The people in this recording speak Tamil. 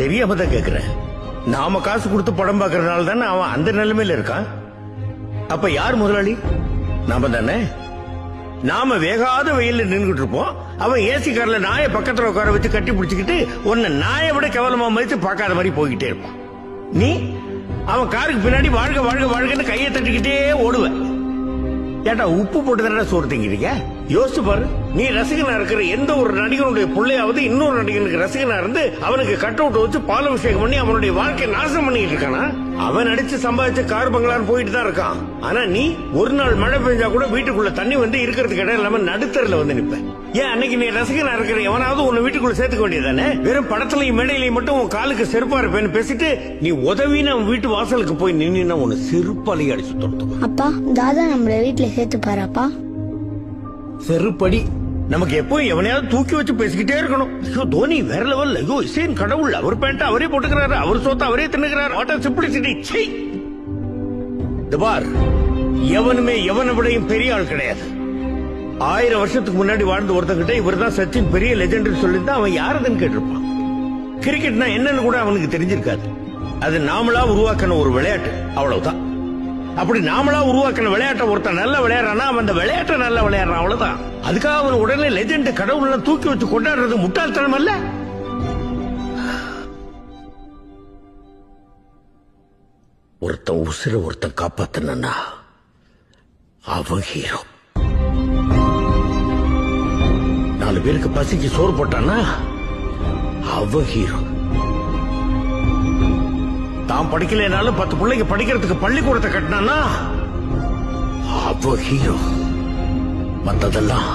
தெரியாம தான் கேக்குறேன். நாம காசு கொடுத்து படம் பாக்குறதுனால தானே அவன் அந்த நிலைமையில இருக்கான். அப்ப யார் முதலாளி? நாம தானே. நாம வேகாத வெயில நின்றுட்டு இருப்போம். அவன் ஏசி கார்ல நாயை பக்கத்துல உட்கார வச்சு கட்டி பிடிச்சுக்கிட்டு உன்னை நாயை விட கேவலமா மதிச்சு பார்க்காத மாதிரி போய்கிட்டே இருப்பான். நீ அவன் காருக்கு பின்னாடி வாழ்க வாழ்க வாழ்கன்னு கையை தட்டிக்கிட்டே ஓடுவ. ஏட்டா உப்பு போட்டு தானே சோறு திங்கிறீங்க? யோசிச்சு பாரு. நீ ரசிகனா இருக்கிற எந்த ஒரு நடிகனுடைய பிள்ளையாவது இன்னொரு நடிகனுக்கு ரசிகனா இருந்து அவனுக்கு கட் அவுட் வச்சு பாலாபிஷேகம் பண்ணி அவனுடைய வாழ்க்கையை நாசம் பண்ணிட்டு இருக்கானா? அவன் நடிச்சு சம்பாதிச்ச கார் பங்களான்னு போயிட்டு தான் இருக்கான். ஆனா நீ ஒரு நாள் மழை பெஞ்சா கூட வீட்டுக்குள்ள தண்ணி வந்து இருக்கிறதுக்கு இடம் இல்லாம நடுத்தரில் வந்து நிப்ப. ஏன் அன்னைக்கு நீ ரசிகனா இருக்கிற எவனாவது உன்னை வீட்டுக்குள்ள சேர்த்துக்க வேண்டியதானே? வெறும் படத்துலயும் மேடையிலையும் மட்டும் உன் காலுக்கு செருப்பா இருப்பேன்னு பேசிட்டு நீ உதவின்னு அவன் வீட்டு வாசலுக்கு போய் நின்னா உன்னை செருப்பாலேயே அடிச்சு தொடுத்துவான். அப்பா தாதா நம்மள வீட்டுல சேர்த்து பாருப்பா. செருப்படி. நமக்கு எப்பவும் எவனையாவது தூக்கி வச்சு பேசிக்கிட்டே இருக்கணும். ஐயோ தோனி வேற லெவல். ஐயோ இசைன் கடவுள். அவர் பேண்ட் அவரே போட்டுக்கிறாரு, அவர் சோத்த அவரே தின்னுக்கிறாரு. Water simplicity. பார், எவனுமே எவனை விடையும் பெரிய ஆள் கிடையாது. 1000 வருஷத்துக்கு முன்னாடி வாழ்ந்து ஒருத்தங்கிட்ட இவர் தான் சச்சின் பெரிய லெஜெண்ட் சொல்லிட்டு அவன் யாருதுன்னு கேட்டிருப்பான். கிரிக்கெட்னா என்னன்னு கூட அவனுக்கு தெரிஞ்சிருக்காது. அது நாமளா உருவாக்கின ஒரு விளையாட்டு, அவ்வளவுதான். அப்படி நாமளா உருவாக்கின விளையாட்டை ஒருத்தன் நல்லா விளையாடுறானா அவன் அந்த விளையாட்டை நல்லா விளையாடுறான், அவ்வளவுதான். அதுக்காக அவன் உடனே லெஜெண்ட் கடவுள் தூக்கி வச்சு கொண்டாடுறது முட்டாள்தனம் அல்ல. ஒருத்தன் உசிர ஒருத்தன் காப்பாத்தனா அவன் ஹீரோ. 4 பேருக்கு பசிக்கு சோறு போட்டானா அவன் ஹீரோ. தான் படிக்கலைனாலும் 10 பிள்ளைங்க படிக்கிறதுக்கு பள்ளிக்கூடத்தை கட்டினானா அவன் ஹீரோ. மத்ததெல்லாம்